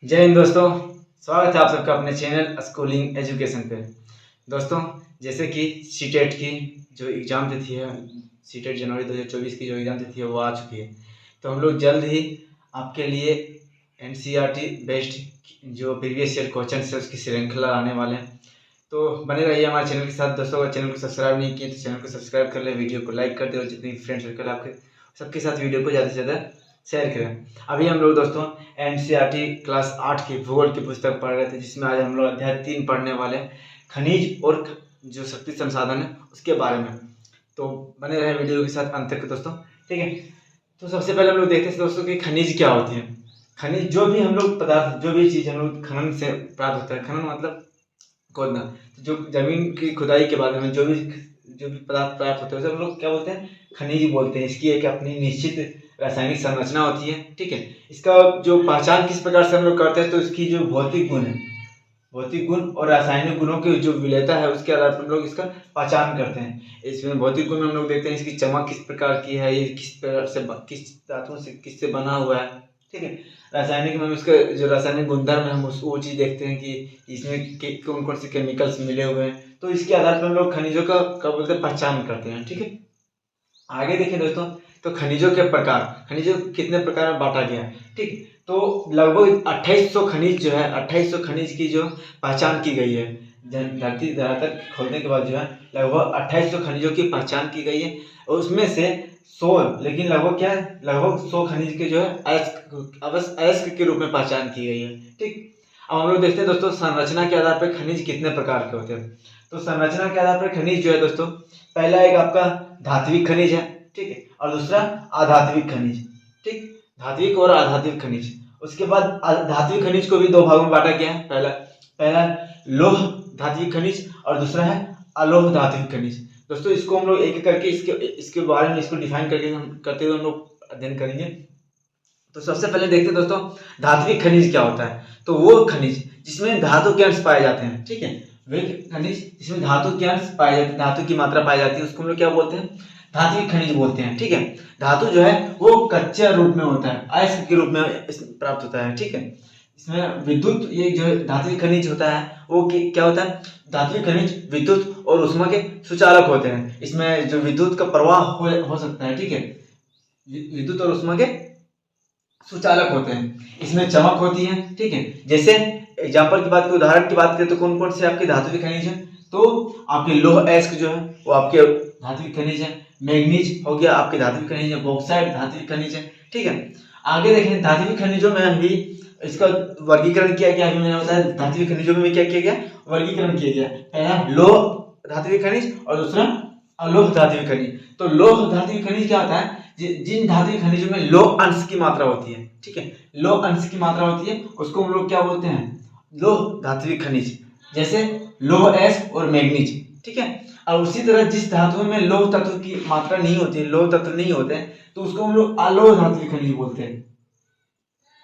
जय हिंद दोस्तों। स्वागत है आप सबका अपने चैनल स्कूलिंग एजुकेशन पे। दोस्तों, जैसे कि सीटेट की जो एग्ज़ाम तिथि है, सीटेट जनवरी 2024 की जो एग्ज़ाम तिथि है वो आ चुकी है। तो हम लोग जल्द ही आपके लिए एनसीईआरटी बेस्ड जो प्रीवियस ईयर क्वेश्चन है उसकी श्रृंखला लाने वाले हैं। तो बने रहिए हमारे चैनल के साथ। दोस्तों, अगर चैनल को सब्सक्राइब नहीं किए तो चैनल को सब्सक्राइब कर ले, वीडियो को लाइक कर दे और जितनी फ्रेंड सर्कल आपके सबके साथ वीडियो को ज़्यादा से ज़्यादा शेयर करें। अभी हम लोग दोस्तों एनसीईआरटी क्लास 8 की भूगोल की पुस्तक पढ़ रहे थे, जिसमें आज हम लोग अध्याय 3 पढ़ने वाले हैं, खनिज और जो शक्ति संसाधन है उसके बारे में। तो बने रहे वीडियो के साथ अंत तक दोस्तों, ठीक है। तो सबसे पहले हम लोग देखते हैं दोस्तों कि खनिज क्या होती है। खनिज जो भी हम लोग पदार्थ, जो भी चीज़ हम लोग खनन से प्राप्त होता है, खनन मतलब खोदना, तो जो जमीन की खुदाई के बाद में जो भी पदार्थ प्राप्त होते हैं उसे हम लोग क्या बोलते हैं, खनिज बोलते हैं। इसकी एक अपनी निश्चित रासायनिक संरचना होती है, ठीक है। इसका जो पहचान किस प्रकार से हम लोग करते हैं, तो इसकी जो भौतिक गुण है, भौतिक गुण और रासायनिक गुणों की जो विलेयता है उसके आधार पर हम लोग इसका पहचान करते हैं। इसमें भौतिक गुण में हम लोग देखते हैं इसकी चमक किस प्रकार की है, ये किस प्रकार से किस धातुओं से किससे बना हुआ है, ठीक है। रासायनिक में हम उसके जो रासायनिक गुणधर्म है हम वो चीज़ देखते हैं कि इसमें कौन कौन से केमिकल्स मिले हुए हैं। तो इसके आधार पर हम लोग खनिजों का क्या बोलते हैं, पहचान करते हैं, ठीक है। आगे देखिए दोस्तों, तो खनिजों के प्रकार, खनिजों कितने प्रकार में बांटा गया है, ठीक। तो लगभग 2800 खनिज जो है, 2800 खनिज की जो पहचान की गई है। धरती धरातल खोदने के बाद जो है लगभग 2800 खनिजों की पहचान की गई है। और उसमें से 100, लेकिन लगभग क्या है, लगभग 100 खनिज के जो है अयस्क के रूप में पहचान की गई है, ठीक। अब हम लोग देखते हैं दोस्तों संरचना के आधार पर खनिज कितने प्रकार के होते हैं। तो संरचना के आधार पर खनिज जो है दोस्तों, पहला एक आपका धात्विक खनिज है, ठीक है, और दूसरा अधात्विक खनिज, ठीक। धात्विक और अधात्विक खनिज। उसके बाद धात्विक खनिज को भी दो भागों में बांटा गया है। पहला पहला लोह धात्विक खनिज और दूसरा है अलोह धात्विक खनिज। दोस्तों, इसको हम लोग एक एक करके इसके इसके बारे में इसको डिफाइन करके हम करते हुए हम लोग अध्ययन करेंगे। तो सबसे पहले देखते हैं दोस्तों धात्विक खनिज क्या होता है। तो वो खनिज जिसमें धातु के अंश पाए जाते हैं, ठीक है, वे खनिज जिसमें धातु के अंश पाए जाते हैं, धातु की मात्रा पाई जाती है, उसको हम लोग क्या बोलते हैं, धात्विक खनिज बोलते हैं, ठीक है। धातु जो है वो कच्चे रूप में होता है, अयस्क के रूप में प्राप्त होता है, ठीक है। इसमें विद्युत, ये जो धात्विक खनिज होता है वो क्या होता है, धात्विक खनिज विद्युत और ऊष्मा के सुचालक होते हैं। इसमें जो विद्युत का प्रवाह हो सकता है, ठीक है, विद्युत और ऊष्मा के सुचालक होते हैं। इसमें चमक होती है, ठीक है। जैसे एग्जाम्पल की बात करें, उदाहरण की बात करें, तो कौन कौन से आपके धात्विक खनिज हैं, तो आपके लोह अयस्क जो है वो आपके धात्विक खनिज है। मैग्नीज हो गया आपके धात्विक खनिज है। बॉक्साइट धात्विक खनिज है, ठीक है। आगे देखें धात्विक खनिजों में अभी इसका वर्गीकरण किया गया। अभी मैंने बताया धात्विक खनिजों में क्या किया गया, वर्गीकरण किया गया। पहला लोह धात्विक खनिज और दूसरा अलोह धात्विक खनिज। तो लोह धात्विक खनिज क्या होता है, जिन धात्विक खनिजों में लोह अंश की मात्रा होती है, ठीक है, लोह अंश की मात्रा होती है, उसको हम लोग क्या बोलते हैं, लोह धात्विक खनिज। जैसे लोह अयस्क और मैग्नीज, ठीक है। और उसी तरह जिस धातुओं में लोह तत्व की मात्रा नहीं होती है, लोह तत्व नहीं होते हैं, तो उसको हम लोग अलोह धात्विक खनिज बोलते हैं।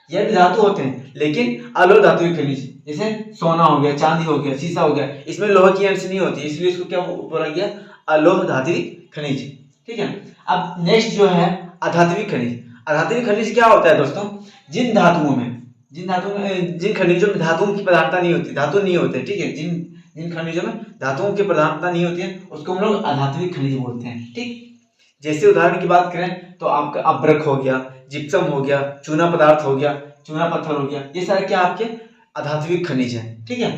ये भी धातु होते हैं लेकिन अलोह धात्विक खनिज, जैसे सोना हो गया, चांदी हो गया, शीशा हो गया, इसमें लोह की अंश नहीं होती, इसलिए इसको क्या बोला गया, अलोह धात्विक खनिज, ठीक है। अब नेक्स्ट जो है अधात्विक खनिज। अधात्विक खनिज क्या होता है दोस्तों, जिन धातुओं में जिन खनिजों में धातुओं की प्रधानता नहीं होती, धातु नहीं होते, ठीक है, जिन जिन खनिजों में धातुओं की प्रधानता नहीं होती है उसको हम लोग अधात्विक खनिज बोलते हैं, ठीक। जैसे उदाहरण की बात करें तो आपका अब्रक हो गया, जिप्सम हो गया, चूना पदार्थ हो गया, चूना पत्थर हो गया, ये सारे क्या आपके अधात्विक खनिज हैं, ठीक है।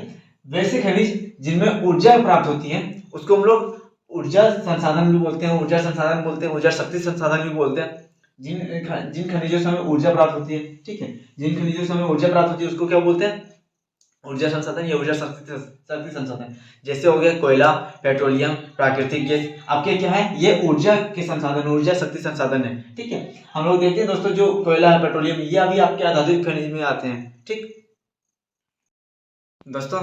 वैसे खनिज जिनमें ऊर्जा प्राप्त होती है उसको हम लोग ऊर्जा संसाधन भी बोलते हैं, ऊर्जा संसाधन बोलते हैं, ऊर्जा शक्ति संसाधन भी बोलते हैं। जिन जिन खनिजों से हमें ऊर्जा प्राप्त होती है, ठीक है, जिन खनिजों से हमें ऊर्जा प्राप्त होती है उसको क्या बोलते हैं, ऊर्जा संसाधन या ऊर्जा शक्ति संसाधन। जैसे हो गया कोयला, पेट्रोलियम, प्राकृतिक गैस, आपके क्या है, ये ऊर्जा के संसाधन, ऊर्जा शक्ति संसाधन है, ठीक है। हम लोग देखते हैं दोस्तों जो कोयला है, पेट्रोलियम, ये अभी आपके आधारित खनिज में आते हैं, ठीक। दोस्तों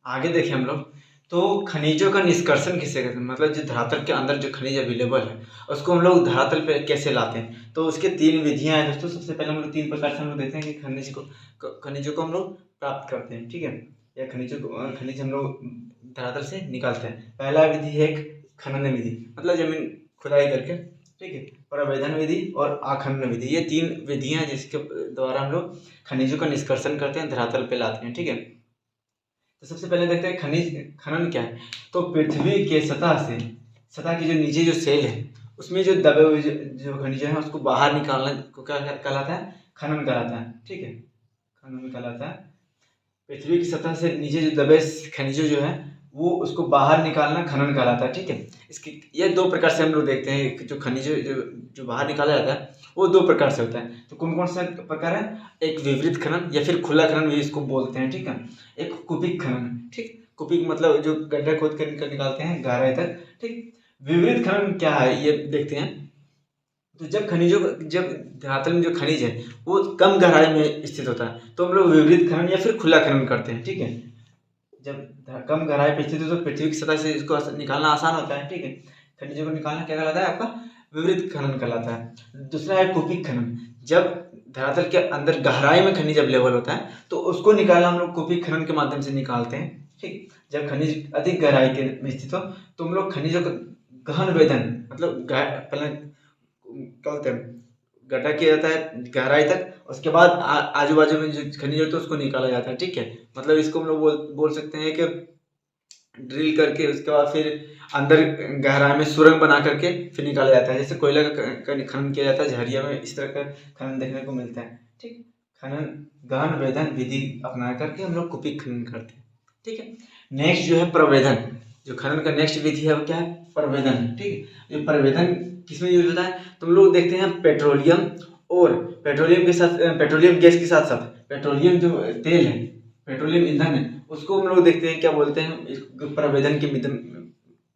आगे देखें हम लोग, तो खनिजों का निष्कर्षण किसे कहते हैं, मतलब जो धरातल के अंदर जो खनिज अवेलेबल है उसको हम लोग धरातल पे कैसे लाते हैं। तो उसके 3 विधियां हैं दोस्तों। सबसे पहले हम लोग 3 प्रकार से हम लोग देखते हैं कि खनिजों को हम लोग प्राप्त करते हैं, ठीक है, या खनिज हम लोग धरातल से निकालते हैं। पहला विधि है खनन विधि, मतलब जमीन खुदाई करके ठीक है, प्रवेधन विधि और आखनन विधि, ये 3 विधियां हैं जिसके द्वारा हम लोग खनिजों का निष्कर्षण करते हैं, धरातल पे लाते हैं। ठीक है, तो सबसे पहले देखते हैं खनिज खनन क्या है। तो पृथ्वी के सतह की जो नीचे जो सेल है उसमें जो दबे हुए जो खनिज है उसको बाहर निकालना को क्या कहलाता है, खनन कहलाता है। ठीक है, खनन कहलाता है। पृथ्वी की सतह से नीचे जो दबे खनिज जो है वो उसको बाहर निकालना खनन कहलाता है। ठीक है, इसकी ये 2 प्रकार से हम लोग देखते हैं। जो खनिज जो बाहर निकाला जाता है वो 2 प्रकार से होता है। तो कौन कौन सा प्रकार है, एक विवृत खनन या फिर खुला खनन भी इसको बोलते हैं। ठीक है, एक कुपिक खनन, ठीक, कुपिक मतलब जो गड्ढा खोद कर निकालते हैं गहराई तक। ठीक, विवृत खनन क्या है ये देखते हैं। तो जब धरातल में जो खनिज है वो कम गहराई में स्थित होता है तो हम लोग विवृत खनन या फिर खुला खनन करते हैं। ठीक है, जब कम गहराई पर स्थित हो तो पृथ्वी की सतह से इसको निकालना आसान होता है। ठीक है, खनिजों को निकालना क्या कहलाता है, आपका विवृत खनन कहलाता है। दूसरा है कुपिक खनन, जब धरातल के अंदर गहराई में खनिज अवेलेबल होता है तो उसको निकालना हम लोग कुपिक खनन के माध्यम से निकालते हैं। ठीक, जब खनिज अधिक गहराई के में स्थित हो तो हम लोग खनिजों का गहन वेदन मतलब पहले क्या बोलते हैं, गड्ढा किया जाता है गहराई तक, उसके बाद आजू बाजू में जो खनिज होते हैं उसको निकाला जाता है। ठीक है, मतलब इसको हम लोग बोल सकते हैं कि ड्रिल करके उसके बाद फिर अंदर गहराई में सुरंग बना करके फिर निकाला जाता है। जैसे कोयला का खनन किया जाता है झरिया में, इस तरह का खनन देखने को मिलता है। ठीक, खनन गहन वेदन विधि अपना करके हम लोग कुपिक खनन करते हैं। ठीक है, नेक्स्ट जो है प्रवेधन, जो खनन का नेक्स्ट विधि है वो क्या है, प्रवेधन। ठीक है, ये प्रवेधन किसमें यूज होता है, तो हम लोग देखते हैं पेट्रोलियम और पेट्रोलियम के साथ पेट्रोलियम गैस के साथ साथ पेट्रोलियम जो तेल है, पेट्रोलियम ईंधन है, उसको हम लोग देखते हैं क्या बोलते हैं,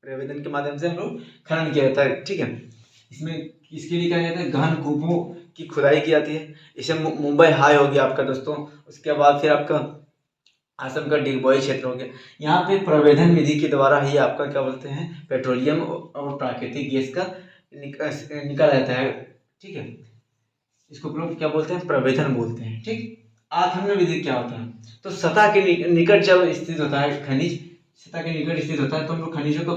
प्रवेधन के माध्यम से हम लोग खनन किया जाता है। ठीक है, इसमें इसके लिए क्या कहते हैं, गहन कूपों की खुदाई की जाती है। इसे मुंबई हाई हो गया आपका दोस्तों, उसके बाद फिर आपका असम का डिगबोई क्षेत्र हो गया। यहाँ पे प्रवेधन विधि के द्वारा ही आपका क्या बोलते हैं, पेट्रोलियम और प्राकृतिक गैस का निकाला जाता है। ठीक है, इसको लोग क्या बोलते हैं, प्रवेधन बोलते हैं। ठीक, आखनन विधि क्या होता है, तो सतह के निकट जब स्थित होता है खनिज, सतह के निकट स्थित होता है तो हम लोग खनिजों को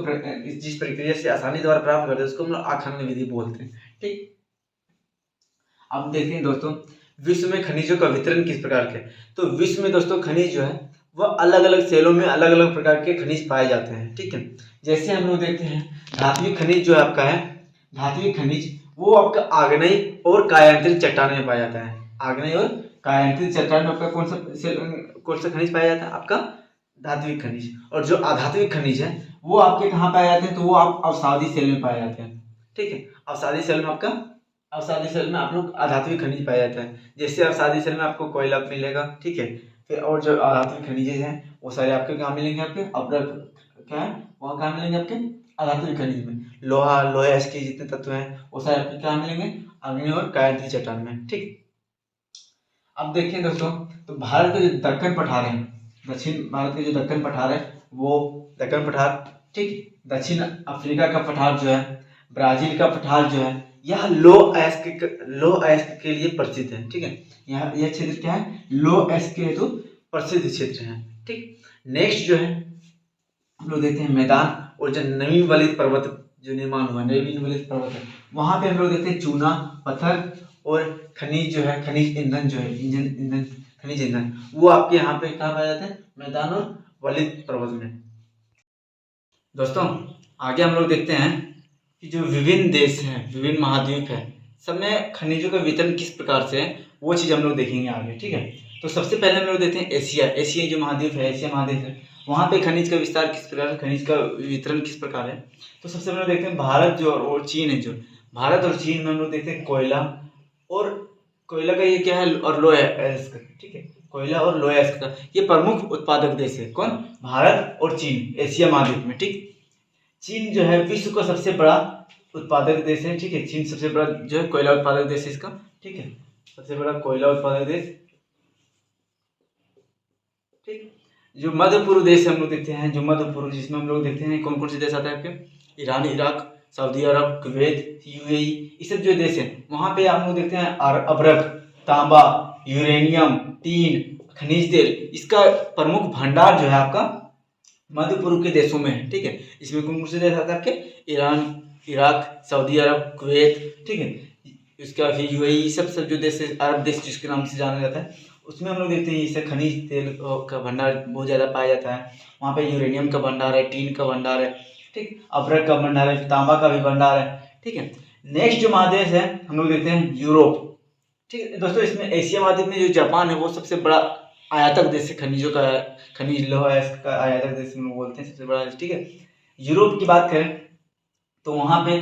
जिस प्रक्रिया से आसानी द्वारा प्राप्त करते हैं उसको हम लोग आखनन विधि बोलते हैं। ठीक, अब देखते हैं दोस्तों विश्व में खनिजों का वितरण किस प्रकार के, तो विश्व में दोस्तों खनिज जो है वह अलग अलग सेलों में अलग अलग प्रकार के खनिज पाए जाते हैं। ठीक है, जैसे हम लोग देखते हैं धात्विक खनिज जो आपका है, धात्विक खनिज वो आपका आग्नेय और कायांतरित चट्टान में पाया जाता है। आग्नेय और कायांतरित चट्टान में आपका कौन सा खनिज पाया जाता है, आपका धात्विक खनिज। और जो अधात्विक खनिज है वो आपके कहाँ पाए जाते हैं, तो वो आप अवसादी सेल में पाए जाते हैं। ठीक है, अवसादी सेल में आप लोग अधात्विक खनिज पाया जाता है। जैसे अवसादी सेल में आपको कोयला मिलेगा। ठीक है, फिर और जो अधात्विक खनिज हैं वो सारे आपके कहाँ मिलेंगे, आपके अपरक क्या है वहाँ कहाँ मिलेंगे, आपके अधात्विक खनिज में। लोहा के जितने तत्व हैं वो सारे आपके कहाँ मिलेंगे, आग्नेय और कायांतरित चट्टान में। ठीक, अब देखिए दोस्तों, तो भारत के जो दक्कन पठार है, दक्षिण भारत के जो दक्कन पठार है वो दक्कन पठार, ठीक, दक्षिण अफ्रीका का पठार जो है, ब्राजील का पठार जो है, यह लो अयस्क के लिए प्रसिद्ध है। ठीक है, यह क्षेत्र क्या है, लो अयस्क के हेतु प्रसिद्ध क्षेत्र है। ठीक, नेक्स्ट जो है हम लोग देखते हैं मैदान और जो नवीन वलित पर्वत जो निर्माण हुआ, नवीन वलित पर्वत है, वहां पे हम लोग देखते हैं चूना पत्थर और खनिज जो है, खनिज ईंधन जो है, खनिज ईंधन वो आपके यहाँ पे कहाँ पाया जाता है, मैदान और वलित पर्वत में। दोस्तों आगे हम लोग देखते हैं कि जो विभिन्न देश हैं, विभिन्न महाद्वीप है, सब में खनिजों का वितरण किस प्रकार से है वो चीज़ हम लोग देखेंगे आगे। ठीक है, तो सबसे पहले हम लोग देखते हैं एशिया जो महाद्वीप है, एशिया महाद्वीप है, वहाँ पे खनिज का विस्तार किस प्रकार, खनिज का वितरण किस प्रकार है। तो सबसे पहले देखते हैं भारत जो और चीन है, जो भारत और चीन में हम लोग देखते हैं कोयला का ये क्या है, और लोहा अयस्क। ठीक है, कोयला और लोहा अयस्क का ये प्रमुख उत्पादक देश है। कौन, भारत और चीन, एशिया महाद्वीप में। ठीक, चीन जो है विश्व का सबसे बड़ा उत्पादक देश है। ठीक है, चीन सबसे बड़ा जो है कोयला उत्पादक देश है इसका। ठीक है, सबसे बड़ा कोयला उत्पादक देश। ठीक, जो मध्य पूर्व देश हम लोग देखते हैं, जो मध्य पूर्व जिसमें हम लोग देखते हैं कौन कौन से देश आते हैं आपके, ईरान, इराक, सऊदी अरब, कुवैत, यूएई, ये सब जो देश हैं वहाँ पे आप लोग देखते हैं अभ्रक, तांबा, यूरेनियम, टीन, खनिज तेल, इसका प्रमुख भंडार जो है आपका मध्य पूर्व के देशों में है। ठीक है, इसमें कौन कौन से देश आते हैं आपके, ईरान, इराक, सऊदी अरब, कुवैत, ठीक है, इसका फिर यूएई, सब जो देश है, अरब देश जिसके नाम से जाना जाता है, उसमें हम लोग देखते हैं इससे खनिज तेल का भंडार बहुत ज़्यादा पाया जाता है। वहाँ पे यूरेनियम का भंडार है, टीन का भंडार है, ठीक, अभ्रक का भंडार है, तांबा का भी भंडार है, ठीक है। नेक्स्ट जो महादेश है हम लोग देखते हैं यूरोप, ठीक है दोस्तों। इसमें एशिया महाद्वीप में जो जापान है वो सबसे बड़ा आयातक देश है, खनिजों का, खनिज लोहा का आयातक देश हम लोग बोलते हैं, सबसे बड़ा, ठीक है। यूरोप की बात करें तो वहाँ पे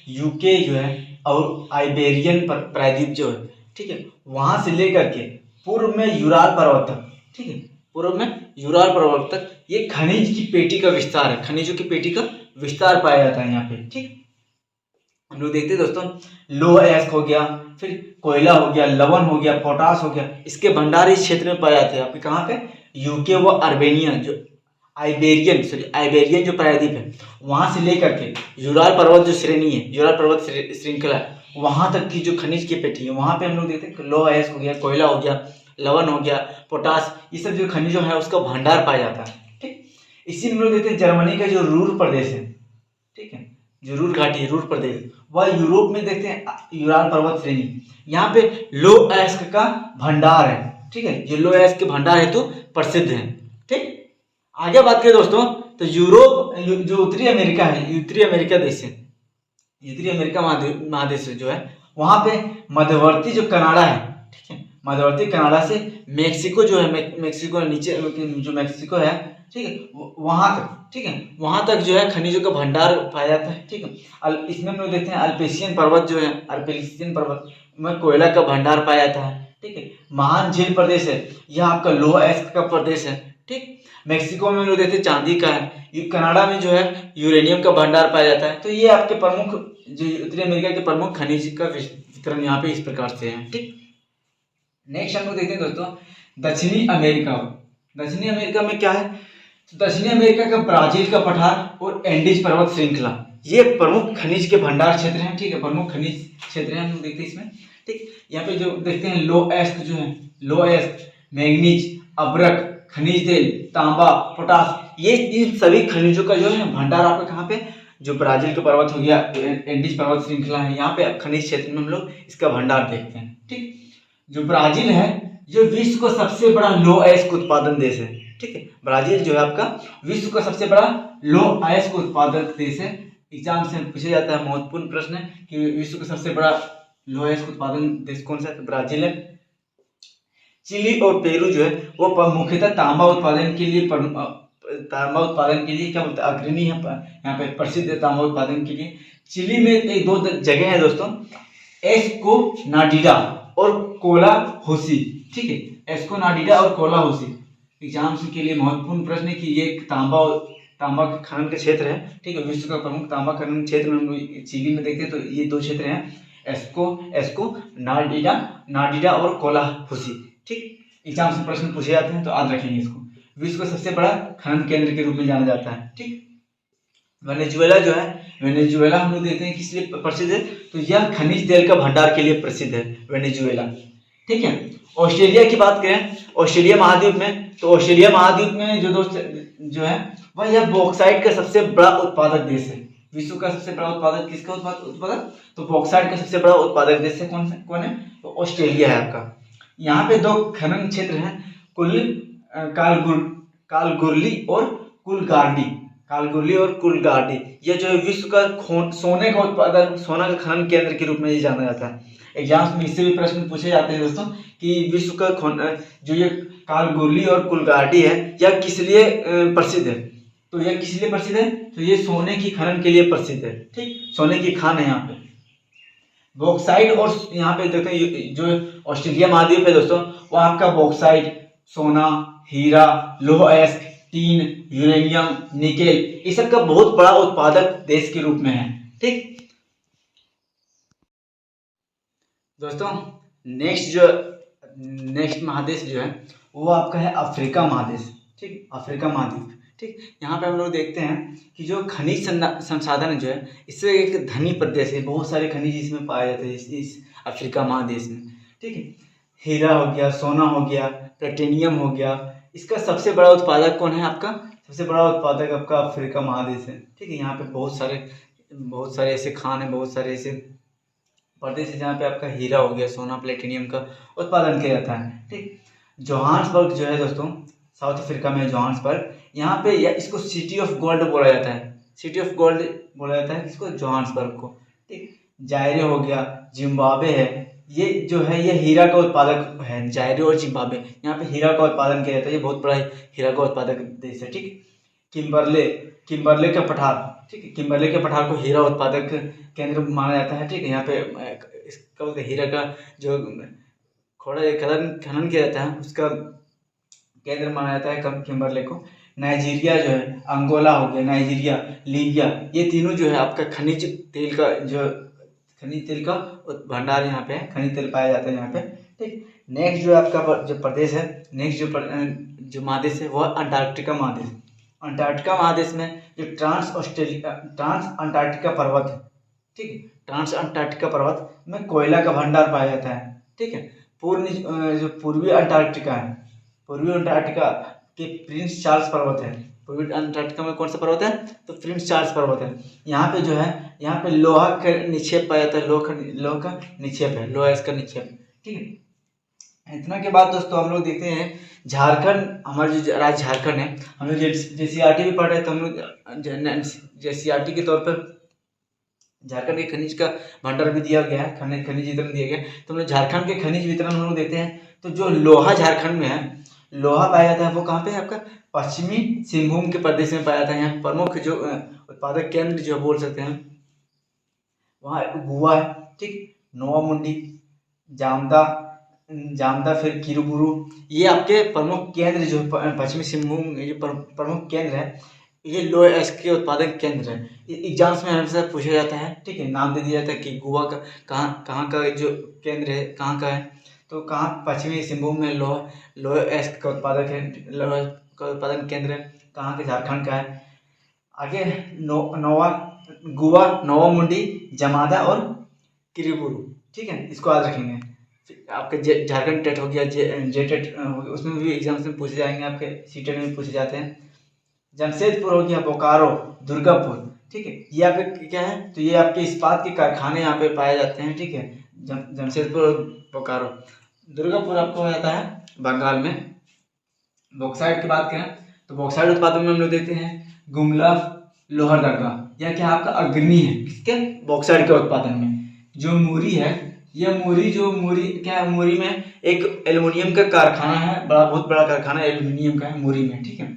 यूके जो है और आइबेरियन प्रायद्वीप जो है, ठीक है, वहाँ से लेकर के पूर्व में यूराल पर्वत तक, ठीक है, पूर्व में यूराल पर्वत तक ये खनिज की पेटी का विस्तार है, खनिजों की पेटी का विस्तार पाया जाता है यहाँ पे, ठीक। हम लोग देखते हैं दोस्तों, लोहा एस्क हो गया, फिर कोयला हो गया, लवण हो गया, पोटास हो गया, इसके भंडार इस क्षेत्र में पाए जाते हैं आपके कहाँ पे, यूके व अर्मेनिया, जो आइबेरियन जो प्रायद्वीप है वहां से लेकर के यूराल पर्वत जो श्रेणी है, यूराल पर्वत श्रृंखला है, वहां तक की जो खनिज की पेटी है वहां पे हम लोग देखते हैं लोहा एस्क हो गया, कोयला हो गया, लवण हो गया, पोटास, ये सब जो खनिजों है उसका भंडार पाया जाता है, ठीक। इसी में हम लोग देखते हैं जर्मनी का जो रूर प्रदेश है, ठीक है, जो रूर घाटी है, रूर प्रदेश, वह यूरोप में देखते हैं यूराल पर्वत श्रेणी, यहाँ पे लो एस्क का भंडार है, ठीक है, ये लो एस्क के भंडार हेतु प्रसिद्ध है, ठीक। आगे बात करें दोस्तों तो यूरोप जो उत्तरी अमेरिका है, उत्तरी अमेरिका देश है, उत्तरी अमेरिका महादेश जो है, वहां पे मध्यवर्ती जो कनाडा है, ठीक है, मध्यवर्ती कनाडा से मेक्सिको जो है, मेक्सिको नीचे जो मेक्सिको है, ठीक है, वहां तक, ठीक है, वहां तक जो है खनिजों का भंडार पाया जाता है, ठीक है। इसमें हम लोग देखते हैं अल्पेशियन पर्वत जो है, अल्पेशियन पर्वत में कोयला का भंडार पाया जाता है, ठीक है। महान झील प्रदेश है, यह आपका लोहा एस्क का प्रदेश है, ठीक। मेक्सिको में हम लोग देखते हैं चांदी का है, कनाडा में जो है यूरेनियम का भंडार पाया जाता है। तो ये आपके प्रमुख जो उत्तरी अमेरिका के प्रमुख खनिज का वितरण यहाँ पे इस प्रकार से है, ठीक। नेक्स्ट हम लोग देखते हैं दोस्तों दक्षिणी अमेरिका। दक्षिणी अमेरिका में क्या है, तो दक्षिणी अमेरिका का ब्राजील का पठार और एंडीज पर्वत श्रृंखला, ये प्रमुख खनिज के भंडार क्षेत्र हैं, ठीक है, प्रमुख खनिज क्षेत्र हैं हम लोग देखते हैं इसमें, ठीक। यहाँ पे जो देखते हैं लो एस्क जो है, लो एस्क, मैग्नीज, अब्रक, खनिज तेल, तांबा, पोटास, ये इन सभी खनिजों का जो है भंडार आपका कहाँ पे, जो ब्राजील का पर्वत हो गया, एंडीज पर्वत श्रृंखला है, यहाँ पे खनिज क्षेत्र में हम लोग इसका भंडार देखते हैं, ठीक। जो ब्राजील है जो विश्व का सबसे बड़ा लो एस्क उत्पादन देश है, ठीक है, ब्राजील जो है आपका विश्व का सबसे बड़ा लो एस्क उत्पादक देश है। एग्जाम से पूछा जाता है, महत्वपूर्ण प्रश्न है कि विश्व का सबसे बड़ा लो एस्क उत्पादन देश कौन सा है, तो ब्राजील है। चिली और पेरू जो है वो मुख्यतः तांबा उत्पादन के लिए क्या बोलते हैं, अग्रणी है, यहाँ पे प्रसिद्ध है तांबा उत्पादन के लिए। चिली में एक दो जगह है दोस्तों, एस्कोनाडिडा और कोलाहोसी, ठीक है, एस्कोनाडिडा और कोलाहोसी। एग्जाम्स के लिए महत्वपूर्ण प्रश्न है कि ये तांबा खनन का क्षेत्र है, ठीक है, विश्व का प्रमुख तांबा खनन क्षेत्र में हम लोग चिली में देखते हैं। तो ये दो क्षेत्र हैं, नाडिडा और कोलाहोसी, ठीक। एग्जाम से प्रश्न पूछे जाते हैं तो याद रखेंगे इसको। विश्व का सबसे बड़ा खनन केंद्र के रूप में जाना जाता है, ठीक। वेनेजुएला जो है, वेनेजुएला हम लोग देखते हैं किस लिए प्रसिद्ध है, तो यह खनिज तेल का भंडार के लिए प्रसिद्ध है वेनेजुएला, ठीक है। ऑस्ट्रेलिया की बात करें, ऑस्ट्रेलिया महाद्वीप में, तो ऑस्ट्रेलिया महाद्वीप में जो दोस्त जो है वह यह बॉक्साइट का सबसे बड़ा उत्पादक देश है। विश्व का सबसे बड़ा उत्पादक किसका उत्पादक, तो बॉक्साइट का सबसे बड़ा उत्पादक देश है, कौन है, तो ऑस्ट्रेलिया है आपका। यहाँ पे दो खनन क्षेत्र हैं, कालगुरली और कुलगार्डी, ये जो है विश्व का सोने का उत्पादन, सोना का खनन केंद्र के रूप में ये जाना जाता है। एग्जाम्स में इससे भी प्रश्न पूछे जाते हैं दोस्तों कि विश्व का जो ये कालगुरली और कुलगार्डी है यह किस लिए प्रसिद्ध है, तो यह किस लिए प्रसिद्ध है, तो ये सोने की खनन के लिए प्रसिद्ध है, ठीक, सोने की खान है यहाँ पे। बॉक्साइट और यहाँ पे देखते हैं जो ऑस्ट्रेलिया महाद्वीप है दोस्तों, वो आपका बॉक्साइट, सोना, हीरा, लोह एस्क, टीन, यूरेनियम, निकेल, इस सब का बहुत बड़ा उत्पादक देश के रूप में है, ठीक। दोस्तों नेक्स्ट महादेश जो है वो आपका है अफ्रीका महादेश, ठीक, अफ्रीका महाद्वीप, ठीक। यहाँ पे हम लोग देखते हैं कि जो खनिज संसाधन जो है इससे एक धनी प्रदेश है, बहुत सारे खनिज इसमें पाए जाते हैं इस अफ्रीका महादेश में, ठीक है। हीरा हो गया, सोना हो गया, प्लेटिनियम हो गया, इसका सबसे बड़ा उत्पादक कौन है आपका, सबसे बड़ा उत्पादक आपका अफ्रीका महादेश है, ठीक है। यहाँ पे बहुत सारे बहुत सारे ऐसे खान हैं, बहुत सारे ऐसे प्रदेश है जहाँ पे आपका हीरा हो गया, सोना, प्लेटिनियम का उत्पादन किया जाता है। ठीक, जोहान्सबर्ग जो है दोस्तों, साउथ अफ्रीका में जोहान्सबर्ग, यहाँ पे इसको सिटी ऑफ गोल्ड बोला जाता है। सिटी ऑफ गोल्ड बोला जाता है किसको? जोहान्सबर्ग को। ठीक, जायरे हो गया, जिम्बाब्वे है, ये जो है ये हीरा का उत्पादक है। जायरे और जिम्बाब्वे, यहाँ पे हीरा का उत्पादन किया जाता है, ये बहुत बड़ा हीरा का उत्पादक देश है। ठीक, किम्बरले, किम्बरले का पठार, ठीक है, किम्बरले के पठार को हीरा उत्पादक केंद्र माना जाता है। ठीक है, यहाँ पे इसका हीरा का जो खोड़ा खनन किया जाता है उसका केंद्र माना जाता है किम्बरले को। नाइजीरिया जो है, अंगोला हो गया, नाइजीरिया, लीबिया, ये तीनों जो है आपका खनिज तेल का भंडार यहाँ पे है, खनिज तेल पाया जाता है यहाँ पे। ठीक, नेक्स्ट जो आपका जो प्रदेश है, नेक्स्ट जो महादेश है वो अंटार्कटिका महादेश। अंटार्कटिका महादेश में जो ट्रांस अंटार्कटिका पर्वत है, ठीक है, ट्रांस अंटार्कटिका पर्वत में कोयला का भंडार पाया जाता है। ठीक है, जो पूर्वी अंटार्कटिका है, पूर्वी अंटार्कटिका के प्रिंस चार्ल्स पर्वत है। पूर्वी अंटार्कटिका में कौन सा पर्वत है? तो प्रिंस चार्ल्स पर्वत है। यहाँ पे जो है, यहाँ पे लोहा का निक्षेप पाया जाता है, लोहा का निक्षेप है, लोहा इसका निक्षेप। ठीक है, इतना के बाद दोस्तों हम लोग देखते हैं झारखंड, हमारा जो राज्य झारखंड है, हम लोग JCERT भी पढ़ रहे हैं, तो हम लोग JCERT के तौर पर झारखंड के खनिज का भंडार भी दिया गया है, खनिज वितरण दिया गया। तो हम लोग झारखंड के खनिज वितरण हम लोग देखते हैं, तो जो लोहा झारखंड में है, लोहा पाया जाता है वो कहाँ पे है? आपका पश्चिमी सिंहभूम के प्रदेश में पाया जाता है। यहाँ प्रमुख जो उत्पादक केंद्र जो बोल सकते हैं वहाँ गुवा है। ठीक, नोवामुंडी, जामदा, फिर किरुबुरु, ये आपके प्रमुख केंद्र जो पश्चिमी सिंहभूम जो प्रमुख केंद्र है, ये लोहा के उत्पादक केंद्र है। एग्जाम्स में हमेशा पूछा जाता है। ठीक है, नाम दे दिया जाता है कि गोवा का कहाँ का जो केंद्र है, कहाँ का है, तो कहाँ पश्चिमी सिंहभूम में लोहा का उत्पादक है, लोहा का उत्पादन केंद्र है, कहाँ के? झारखंड का है। आगे गोवा, नोवामुंडी, जमादा और किरीबुरु। ठीक है, इसको याद रखेंगे। आपके झारखंड टेट हो गया, JTET हो गया, उसमें भी एग्जाम्स में पूछे जाएंगे, आपके CTET में भी पूछे जाते हैं। जमशेदपुर हो गया, बोकारो, दुर्गापुर। ठीक है, ये आपके क्या है? तो ये आपके इस्पात के कारखाने यहाँ पे पाए जाते हैं। ठीक है, जमशेदपुर और बोकारो। दुर्गापुर आपको हो जाता है बंगाल में। बॉक्साइट की बात करें तो बॉक्साइट उत्पादन में हम लोग देखते हैं गुमला, लोहरदगा, यह क्या आपका अग्रणी है किसके? बॉक्साइट के उत्पादन में। जो मूरी है, यह मूरी क्या है? मूरी में एक एल्युमिनियम का कारखाना है, बहुत बड़ा कारखाना एल्युमिनियम का है मूरी में। ठीक है,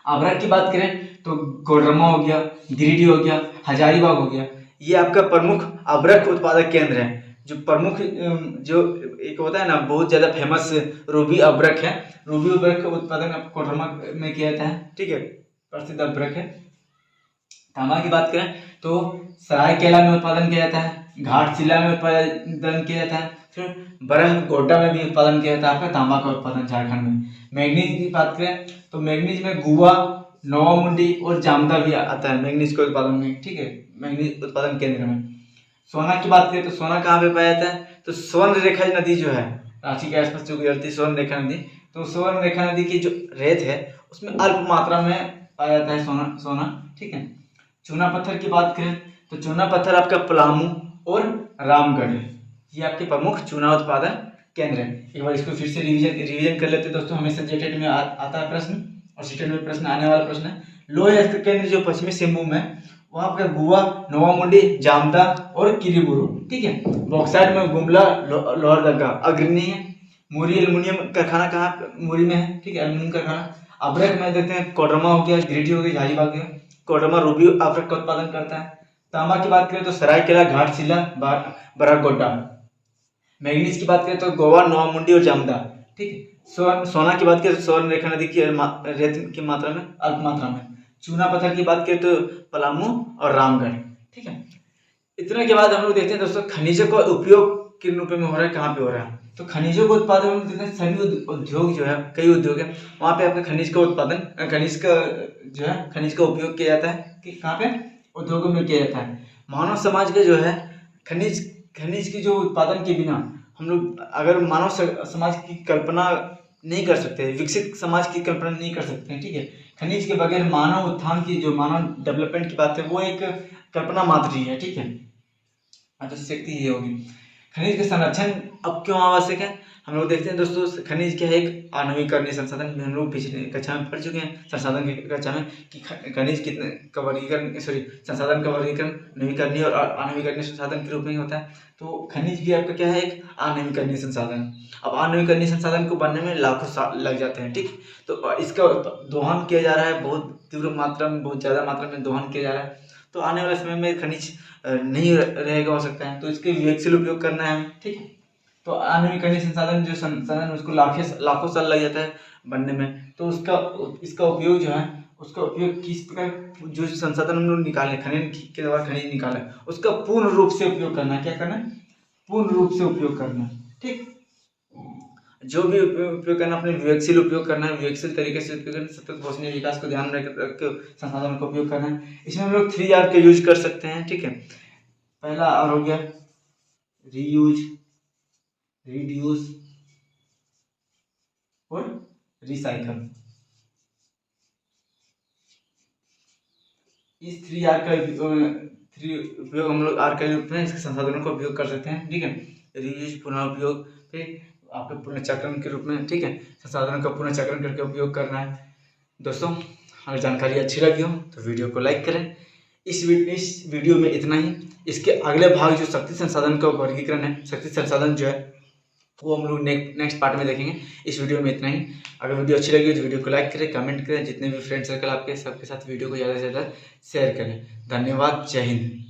अभ्रक की बात करें तो कोडरमा हो गया, गिरिडीह हो गया, हजारीबाग हो गया, ये आपका प्रमुख अभ्रक उत्पादक केंद्र है। जो प्रमुख जो एक होता है ना बहुत ज़्यादा फेमस रूबी अभ्रक है, रूबी अभ्रक का उत्पादन कोडरमा में किया जाता है। ठीक है, प्रसिद्ध अभ्रक है। तांबा की बात करें तो सरायकेला में उत्पादन किया जाता है, घाटशिला में उत्पादन किया जाता है, फिर बरहगोड्डा में भी उत्पादन किया जाता है आपका तांबा का उत्पादन झारखंड में। मैग्नीज की बात करें तो मैग्नीज में गुवा, नोवामुंडी और जामदा भी आता है मैग्नीज के उत्पादन में। ठीक है, मैग्नीज उत्पादन केंद्र में। सोना की बात करें तो सोना कहाँ पे पाया जाता है? तो स्वर्ण रेखा नदी जो है रांची के आसपास जो गुजरती स्वर्ण रेखा नदी, तो स्वर्ण रेखा नदी की जो रेत है उसमें अल्प मात्रा में पाया जाता है सोना। ठीक है, चूना पत्थर की बात करें तो चूना पत्थर आपका पलामू और रामगढ़ है, ये आपके प्रमुख चूना उत्पादन केंद्र है। एक बार इसको फिर से रिवीजन कर लेते हैं दोस्तों, हमेशा JTET में आता है प्रश्न और CTET में प्रश्न आने वाला प्रश्न है। लोहा का केंद्र जो पश्चिमी सिंहभूम है वहाँ आपका गुवा, नोवामुंडी, जामदा और किरीबुरु। ठीक है, बॉक्साइट में गुमला, लोहरदगा अग्रणी है। मूरी एल्युमिनियम कारखाना कहाँ मूरी में है? ठीक है, एल्युमिनियम कारखाना। अभ्रक में देखते हैं कोडरमा हो गया, गिरिडीह हो गया, हजारीबाग हो गया। कोडरमा रूबी अभ्रक का उत्पादन करता है। तांबा की बात करें तो सरायकेला, घाटशिला, बरहगोड्डा। मैग्नीज की बात करें तो गोवा, नोवामुंडी और जामदा। ठीक है, सोना की बात करें तो स्वर्ण रेखा नदी की रेत की मात्रा में अल्प मात्रा में। चूना पत्थर की बात करें तो पलामू और रामगढ़। ठीक है, इतने के बाद हम लोग देखते हैं दोस्तों खनिजों का उपयोग किन रूप में हो रहा है, कहाँ पे हो रहा है। तो खनिजों का उत्पादन हम देखते हैं सभी उद्योग जो है, कई उद्योग है वहाँ पे आपका खनिज का उत्पादन, खनिज का उपयोग किया जाता है कि कहाँ पे? उद्योगों में किया जाता है। मानव समाज के जो है खनिज की जो उत्पादन के बिना हम लोग अगर मानव समाज की कल्पना नहीं कर सकते, विकसित समाज की कल्पना नहीं कर सकते हैं, ठीक है। खनिज के बगैर मानव उत्थान की, जो मानव डेवलपमेंट की बात है, वो एक कल्पना मात्र ही है, ठीक है। तो शक्ति ये होगी। खनिज के संरक्षण अब क्यों आवश्यक है, हम लोग देखते हैं दोस्तों, खनिज क्या है, एक आणविकरणीय संसाधन में हम लोग पिछले कक्षा में पढ़ चुके हैं, संसाधन की कक्षा में, कि खनिज कितने का वर्गीकरण, संसाधन का वर्गीकरण नवीकरणीय और आणविकरणीय संसाधन के रूप में होता है। तो खनिज भी आपका क्या है, एक आणविकरणीय संसाधन। अब आणविकरणीय संसाधन को बनने में लाखों साल लग जाते हैं, ठीक। तो इसका दोहन किया जा रहा है, बहुत तीव्र मात्रा में, बहुत ज़्यादा मात्रा में दोहन किया जा रहा है। तो आने वाले समय में खनिज नहीं रहेगा हो सकता है, तो इसके विवेकशील उपयोग करना है, ठीक है। तो आणविकरणीय संसाधन जो संसाधन, उसको लाखों साल लग जाता है बनने में। तो इसका उपयोग जो है, उसका उपयोग किस प्रकार, जो संसाधन हम लोग निकाले, खनिज के द्वारा खनिज निकाले, उसका पूर्ण रूप से उपयोग करना है। क्या करना है, पूर्ण रूप से उपयोग करना है, ठीक। जो भी उपयोग करना, अपने विवेकशील उपयोग करना है, विवेकशील तरीके से उपयोग करना, सतत पहुंचने विकास को ध्यान रख के संसाधनों का उपयोग करना है। इसमें हम लोग 3R का यूज कर सकते हैं, ठीक है। पहला R हो गया रीयूज, रिड्यूस और रिसाइकल। इस 3R का उपयोग हम लोग R का रूप में इसके संसाधनों का उपयोग कर सकते हैं, ठीक है। रीयूज पुनः उपयोग, फिर आपके पुनर्चक्रण के रूप में, ठीक है, संसाधनों का पुनर्चक्रण करके उपयोग करना है। दोस्तों, अगर जानकारी अच्छी लगी हो तो वीडियो को लाइक करें। इस वीडियो में इतना ही। इसके अगले भाग जो शक्ति संसाधन का वर्गीकरण है, शक्ति संसाधन जो है, वो हम लोग नेक्स्ट पार्ट में देखेंगे। इस वीडियो में इतना ही। अगर वीडियो अच्छी लगी तो वीडियो को लाइक करें, कमेंट करें, जितने भी फ्रेंड सर्कल आपके सबके साथ वीडियो को ज़्यादा से ज़्यादा शेयर करें। धन्यवाद, जय हिंद।